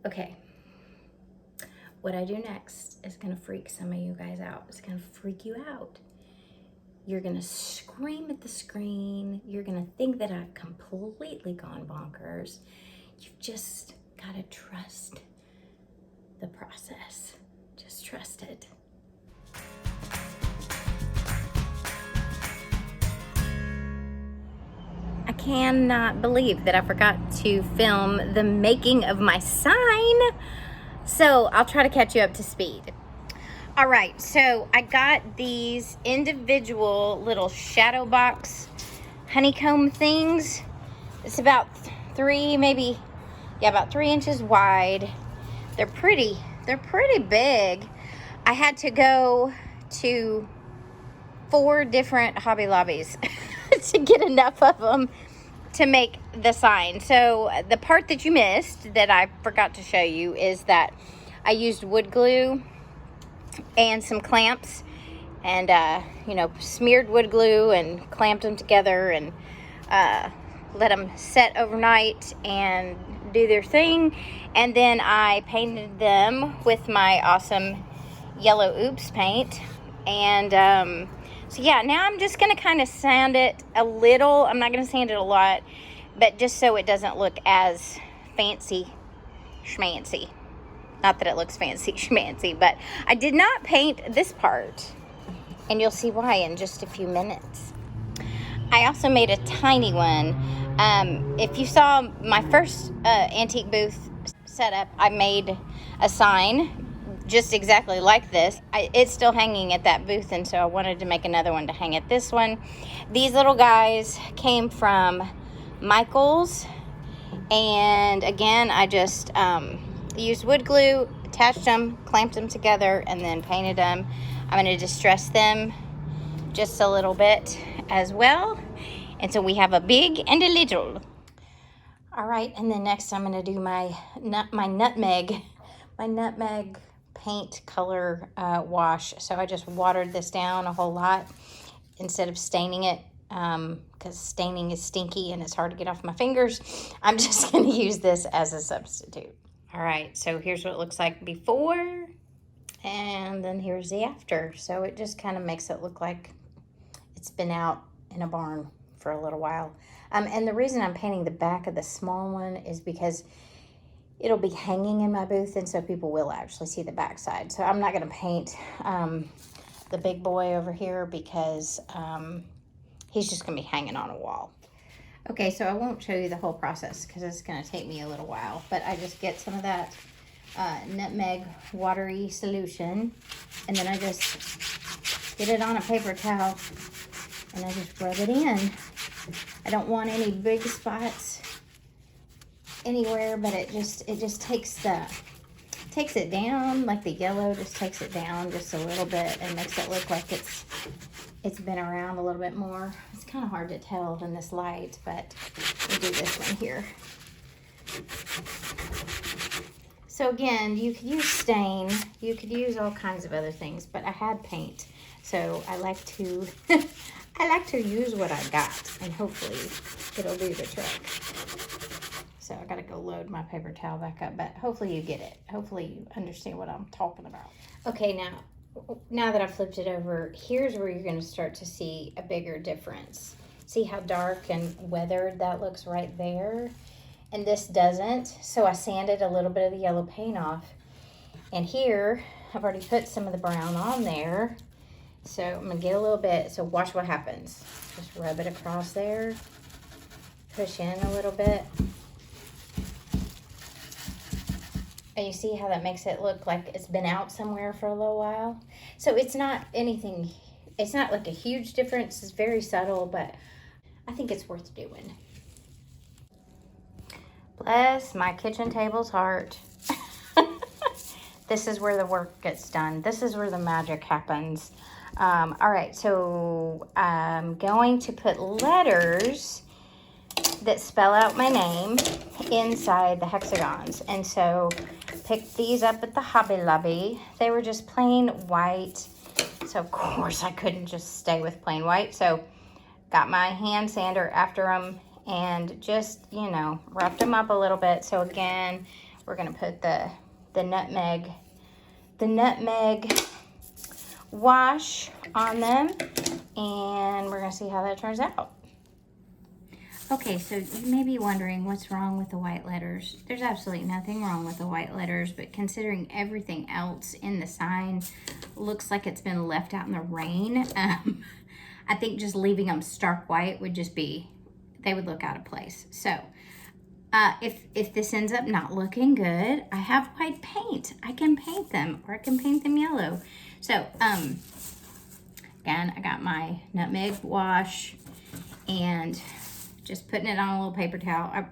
Okay, what I do next is gonna freak some of you guys out. It's gonna freak you out. You're gonna scream at the screen. You're gonna think that I've completely gone bonkers. You've just gotta trust the process. Just trust it. I cannot believe that I forgot to film the making of my sign. So I'll try to catch you up to speed. All right, so I got these individual little shadow box honeycomb things. It's about about 3 inches wide. They're pretty big. I had to go to 4 different Hobby Lobbies to get enough of them to make the sign. So the part that you missed that I forgot to show you is that I used wood glue and some clamps and smeared wood glue and clamped them together and let them set overnight and do their thing. And then I painted them with my awesome yellow Oops paint. And so yeah, now I'm just gonna kind of sand it a little. I'm not gonna sand it a lot, but just so it doesn't look as fancy schmancy. Not that it looks fancy schmancy, but I did not paint this part, and you'll see why in just a few minutes. I also made a tiny one. If you saw my first antique booth setup, I made a sign just exactly like this. It's still hanging at that booth, and so I wanted to make another one to hang at this one. These little guys came from Michael's, and again, I just used wood glue, attached them, clamped them together, and then painted them. I'm going to distress them just a little bit as well. And so we have a big and a little. All right, and then next I'm going to do my nutmeg paint color wash. So I just watered this down a whole lot instead of staining it, because staining is stinky and it's hard to get off my fingers. I'm just going to use this as a substitute. All right, so here's what it looks like before, and then here's the after. So it just kind of makes it look like it's been out in a barn for a little while. And the reason I'm painting the back of the small one is because it'll be hanging in my booth, and so people will actually see the back side. So I'm not going to paint the big boy over here because he's just going to be hanging on a wall. Okay, so I won't show you the whole process because it's going to take me a little while, but I just get some of that nutmeg watery solution, and then I just get it on a paper towel and I just rub it in. I don't want any big spots anywhere, but it just takes it down, like the yellow just takes it down just a little bit and makes it look like it's been around a little bit more. It's kind of hard to tell in this light, but we'll do this one here. So again, you could use stain, you could use all kinds of other things, but I had paint, so I like to I like to use what I got, and hopefully it'll do the trick. So I gotta go load my paper towel back up, but hopefully you get it. Hopefully you understand what I'm talking about. Okay, now that I've flipped it over, here's where you're gonna start to see a bigger difference. See how dark and weathered that looks right there? And this doesn't, so I sanded a little bit of the yellow paint off. And here, I've already put some of the brown on there. So I'm gonna get a little bit, so watch what happens. Just rub it across there, push in a little bit. And you see how that makes it look like it's been out somewhere for a little while? So it's not anything, it's not like a huge difference, it's very subtle, but I think it's worth doing. Bless my kitchen table's heart. This is where the work gets done. This is where the magic happens. All right, so I'm going to put letters that spell out my name inside the hexagons. And so picked these up at the Hobby Lobby. They were just plain white. So of course I couldn't just stay with plain white. So got my hand sander after them and just, wrapped them up a little bit. So again, we're gonna put the nutmeg wash on them, and we're gonna see how that turns out. Okay, so you may be wondering what's wrong with the white letters. There's absolutely nothing wrong with the white letters, but considering everything else in the sign looks like it's been left out in the rain, I think just leaving them stark white would just be, they would look out of place. So if this ends up not looking good, I have white paint. I can paint them, or I can paint them yellow. So again, I got my nutmeg wash and just putting it on a little paper towel. I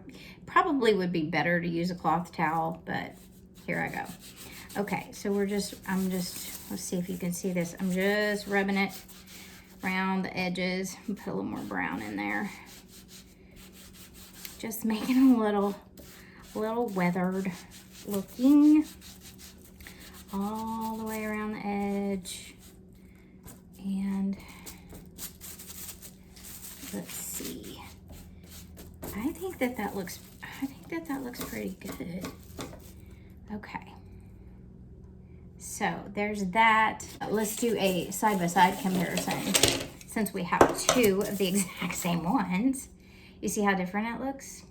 probably would be better to use a cloth towel, but here I go. Okay, so let's see if you can see this. I'm just rubbing it around the edges and put a little more brown in there. Just making them a little weathered looking all the way around the edge. And let's see. I think that looks pretty good. Okay. So there's that. Let's do a side-by-side comparison since we have two of the exact same ones. You see how different it looks?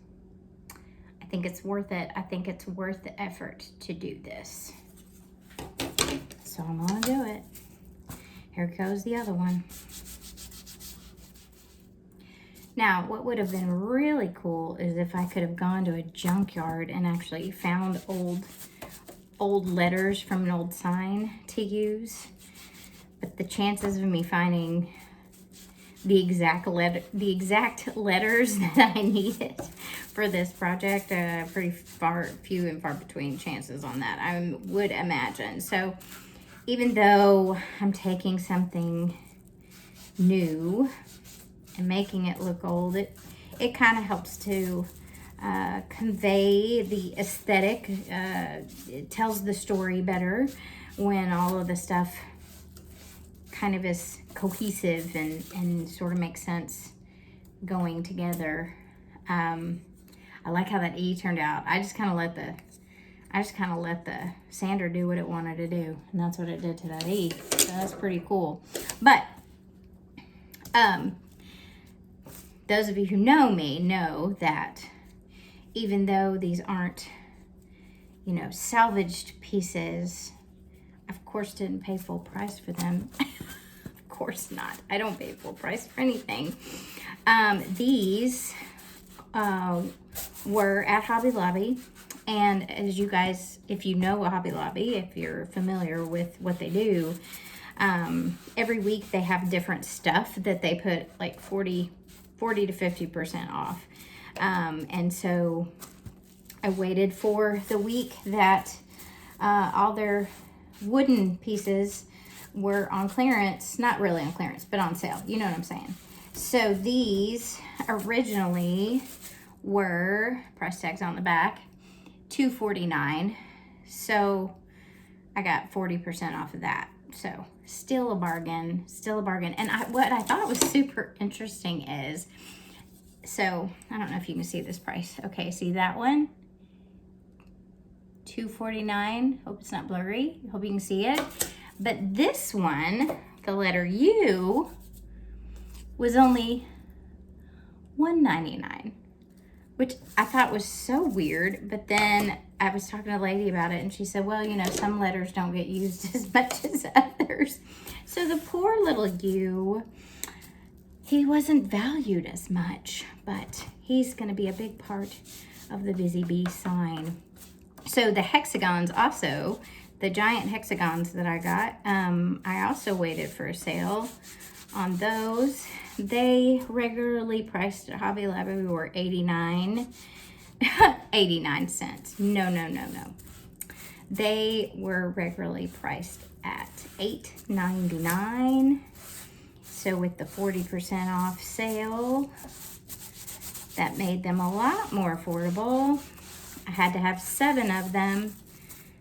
I think it's worth it. I think it's worth the effort to do this. So I'm gonna do it. Here goes the other one. Now, what would have been really cool is if I could have gone to a junkyard and actually found old letters from an old sign to use. But the chances of me finding the exact letters that I needed for this project, pretty few and far between chances on that, I would imagine. So even though I'm taking something new and making it look old, it kind of helps to convey the aesthetic. It tells the story better when all of the stuff kind of is cohesive and sort of makes sense going together. I like how that E turned out. I just kind of let the sander do what it wanted to do, and that's what it did to that E. So that's pretty cool. But those of you who know me know that even though these aren't, you know, salvaged pieces, of course didn't pay full price for them. Of course not. I don't pay full price for anything. These were at Hobby Lobby. And as you guys, if you know a Hobby Lobby, if you're familiar with what they do, every week they have different stuff that they put like 40 to 50% off. And so I waited for the week that all their wooden pieces were on clearance. Not really on clearance, but on sale. You know what I'm saying? So these originally were, price tags on the back, $249. So I got 40% off of that. So still a bargain, And what I thought was super interesting is, so I don't know if you can see this price. Okay, see that one? $249. Hope it's not blurry. Hope you can see it. But this one, the letter U, was only $199, which I thought was so weird. But then I was talking to a lady about it, and she said, well, you know, some letters don't get used as much as others. So the poor little U, he wasn't valued as much, but he's going to be a big part of the Busy Bee sign. So the hexagons also, the giant hexagons that I got, I also waited for a sale on those. They regularly priced at Hobby Lobby were 89 cents. No. They were regularly priced at $8.99. So with the 40% off sale, that made them a lot more affordable. I had to have 7 of them.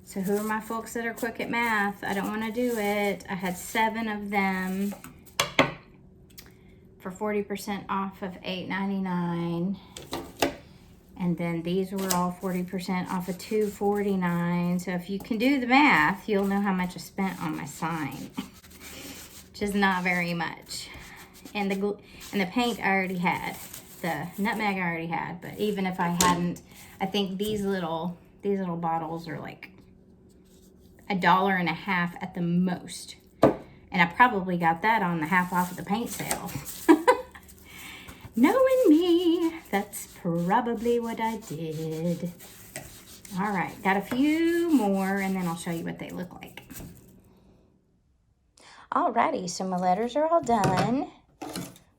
So who are my folks that are quick at math? I don't want to do it. I had 7 of them for 40% off of $8.99. And then these were all 40% off of $249. So if you can do the math, you'll know how much I spent on my sign, which is not very much. And the paint I already had, the nutmeg I already had. But even if I hadn't, I think these little bottles are like $1.50 at the most. And I probably got that on the half off of the paint sale. Knowing me, that's probably what I did. All right, got a few more and then I'll show you what they look like. Alrighty, so my letters are all done.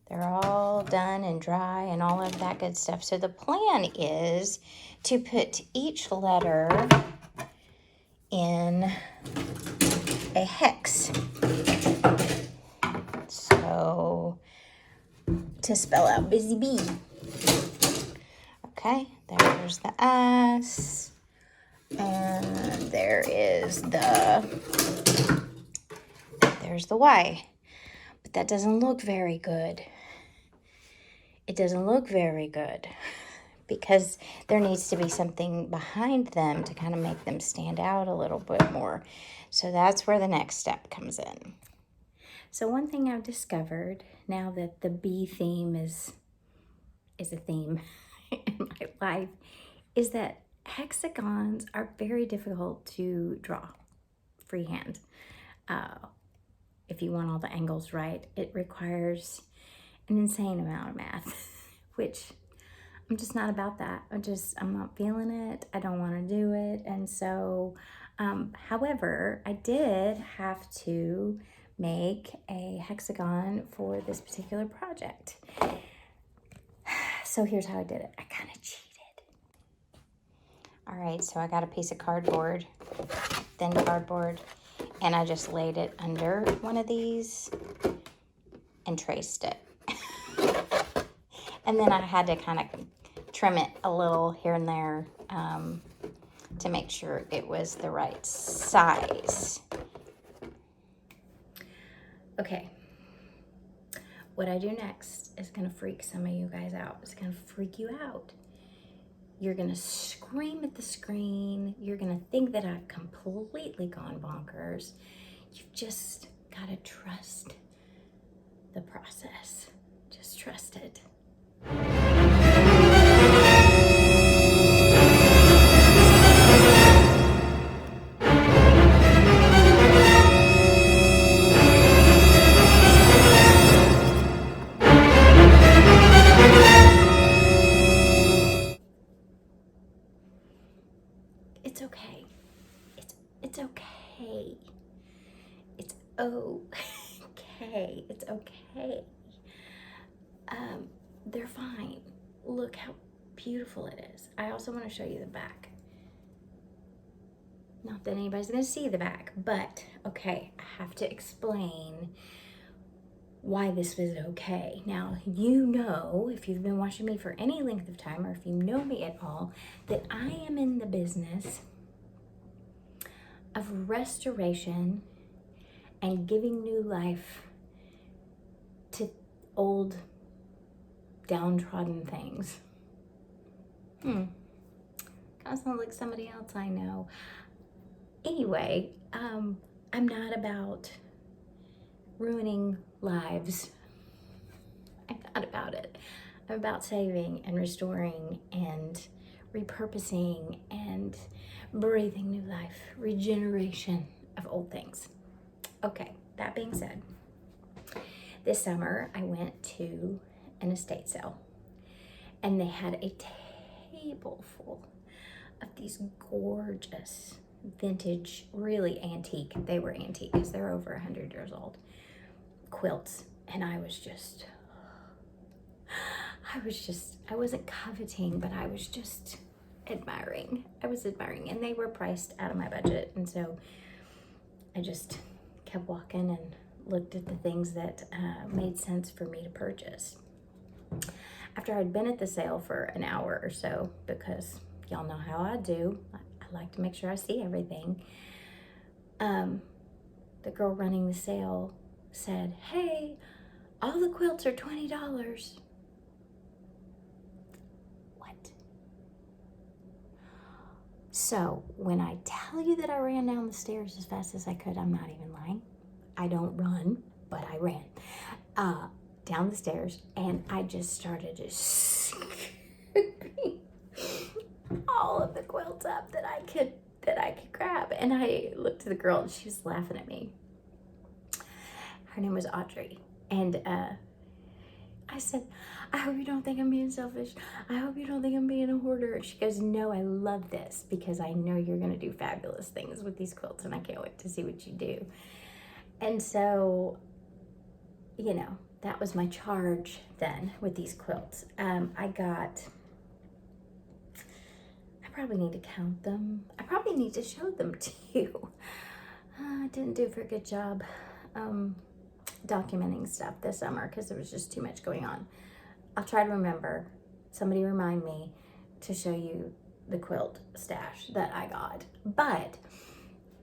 They're all done and dry and all of that good stuff. So the plan is to put each letter in a hex. So to spell out Busy Bee. Okay, there's the S, and there's the Y. But that doesn't look very good. It doesn't look very good because there needs to be something behind them to kind of make them stand out a little bit more. So that's where the next step comes in. So one thing I've discovered now that the bee theme is a theme in my life is that hexagons are very difficult to draw freehand. If you want all the angles right, it requires an insane amount of math, which I'm just not about that. I'm not feeling it. I don't want to do it. And so, however, I did have to make a hexagon for this particular project. So here's how I did it. I kind of cheated. All right, so I got a piece of cardboard, thin cardboard, and I just laid it under one of these and traced it. And then I had to kind of trim it a little here and there to make sure it was the right size. Okay, what I do next is gonna freak some of you guys out. It's gonna freak you out. You're gonna scream at the screen. You're gonna think that I've completely gone bonkers. You've just gotta trust the process. Just trust it. It's okay. It's okay. It's okay. It's okay. They're fine. Look how beautiful it is. I also want to show you the back. Not that anybody's going to see the back, but okay, I have to explain why this was okay. Now, you know, if you've been watching me for any length of time, or if you know me at all, that I am in the business of restoration and giving new life to old, downtrodden things. Kind of sounds like somebody else I know. Anyway, I'm not about ruining lives. I'm not about it. I'm about saving and restoring and repurposing and breathing new life, regeneration of old things. Okay, that being said, this summer I went to an estate sale and they had a table full of these gorgeous vintage, really antique, they were antique because they're over 100 years old, quilts. And I wasn't coveting, but I was just admiring. And they were priced out of my budget. And so I just kept walking and looked at the things that made sense for me to purchase. After I'd been at the sale for an hour or so, because y'all know how I do, I like to make sure I see everything. The girl running the sale said, "Hey, all the quilts are $20. What? So when I tell you that I ran down the stairs as fast as I could, I'm not even lying. I don't run, but I ran down the stairs, and I just started to scooping all of the quilts up that I could grab. And I looked at the girl, and she was laughing at me. Her name was Audrey, and I said, I hope you don't think I'm being selfish. I hope you don't think I'm being a hoarder. She goes, no, I love this because I know you're going to do fabulous things with these quilts, and I can't wait to see what you do. And so, you know, that was my charge then with these quilts. I probably need to count them. I probably need to show them to you. I didn't do a very good job documenting stuff this summer because there was just too much going on. I'll try to remember. Somebody remind me to show you the quilt stash that I got. But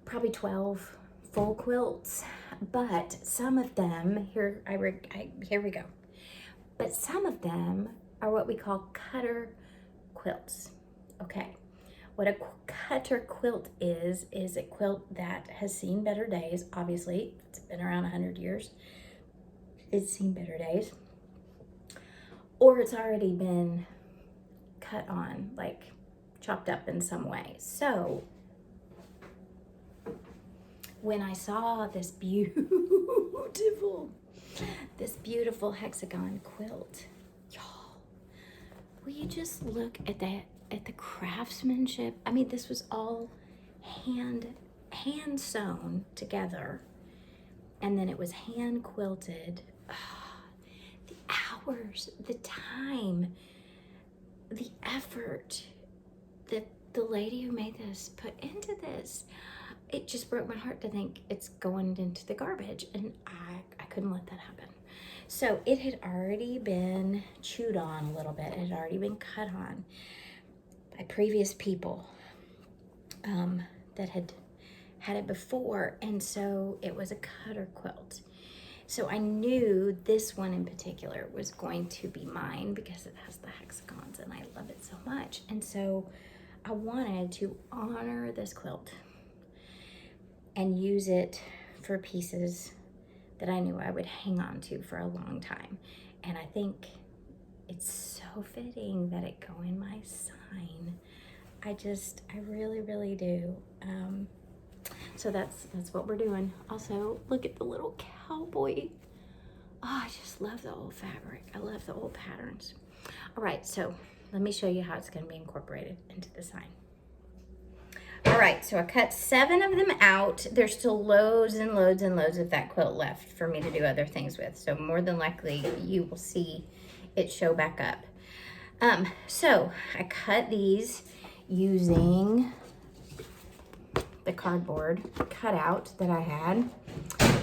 probably 12 full quilts. But some of them, here we go. But some of them are what we call cutter quilts. Okay. What a cutter quilt is a quilt that has seen better days. Obviously, it's been around 100 years. It's seen better days. Or it's already been cut on, like chopped up in some way. So when I saw this beautiful hexagon quilt, y'all, will you just look at that, at the craftsmanship? I mean, this was all hand sewn together, and then it was hand quilted. The hours, the time, the effort that the lady who made this put into this, it just broke my heart to think it's going into the garbage, and I couldn't let that happen. So it had already been chewed on a little bit. It had already been cut on by previous people that had it before, and so it was a cutter quilt. So I knew this one in particular was going to be mine because it has the hexagons and I love it so much. And so I wanted to honor this quilt and use it for pieces that I knew I would hang on to for a long time. And I think it's so fitting that it go in my sign. I really, really do. So that's what we're doing. Also, look at the little cowboy. Oh, I just love the old fabric. I love the old patterns. All right, so let me show you how it's going to be incorporated into the sign. All right, so I cut 7 of them out. There's still loads and loads and loads of that quilt left for me to do other things with. So more than likely you will see it show back up. So I cut these using the cardboard cutout that I had,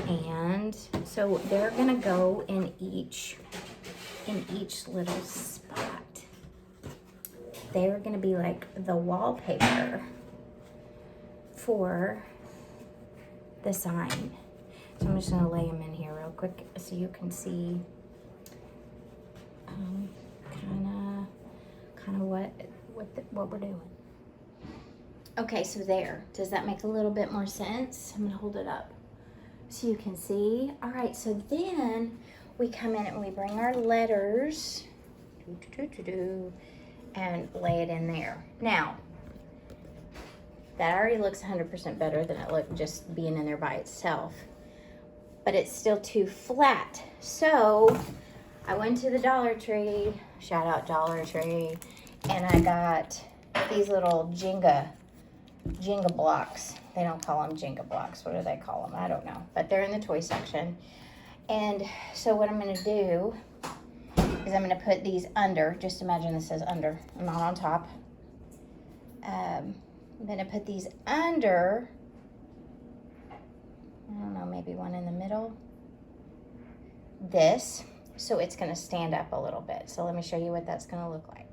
and so they're gonna go in each little spot. They're gonna be like the wallpaper for the sign. So I'm just gonna lay them in here real quick so you can see kind of what we're doing. Okay, so there. Does that make a little bit more sense? I'm gonna hold it up so you can see. All right, so then we come in and we bring our letters and lay it in there. Now, that already looks 100% better than it looked just being in there by itself, but it's still too flat. So I went to the Dollar Tree, shout out Dollar Tree, and I got these little Jenga blocks. They don't call them Jenga blocks. What do they call them? I don't know. But they're in the toy section. And so what I'm going to do is I'm going to put these under. Just imagine this says under. I'm not on top. I'm going to put these under. I don't know, maybe one in the middle. This. So it's going to stand up a little bit. So let me show you what that's going to look like.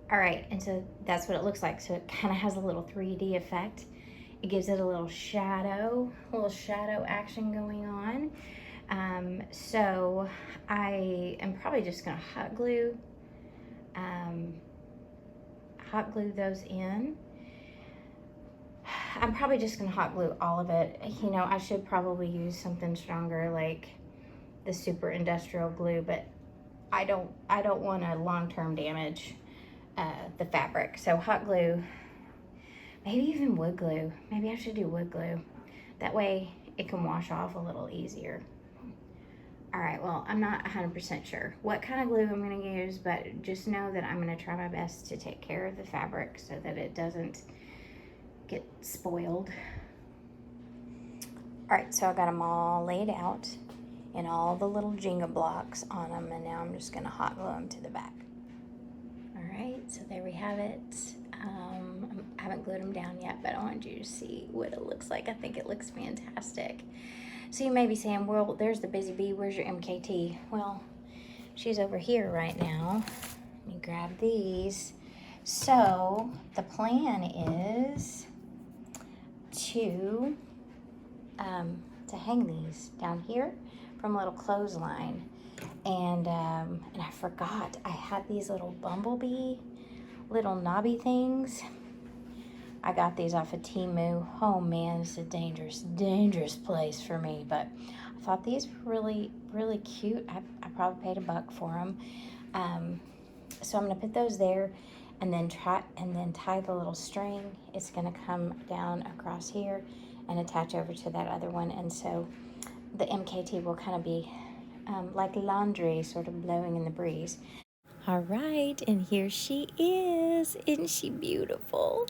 All right, and so that's what it looks like. So it kind of has a little 3D effect. It gives it a little shadow action going on. So I am probably just gonna hot glue those in. I'm probably just gonna hot glue all of it. You know, I should probably use something stronger like the super industrial glue, but I don't want to long-term damage the fabric. So hot glue, maybe even wood glue. Maybe I should do wood glue. That way it can wash off a little easier. All right, well, I'm not 100% sure what kind of glue I'm gonna use, but just know that I'm gonna try my best to take care of the fabric so that it doesn't get spoiled. All right, so I got them all laid out and all the little Jenga blocks on them, and now I'm just gonna hot glue them to the back. All right, so there we have it. I haven't glued them down yet, but I want you to see what it looks like. I think it looks fantastic. So you may be saying, well, there's the Busy Bee, where's your MKT? Well, she's over here right now. Let me grab these. So the plan is to hang these down here from a little clothesline. And I forgot, I had these little bumblebee, little knobby things. I got these off of Temu. Oh man, it's a dangerous place for me, but I thought these were really cute. I probably paid $1 for them. So I'm gonna put those there and then tie the little string. It's gonna come down across here and attach over to that other one. And so the MKT will kind of be like laundry, sort of blowing in the breeze. All right, and here she is. Isn't she beautiful?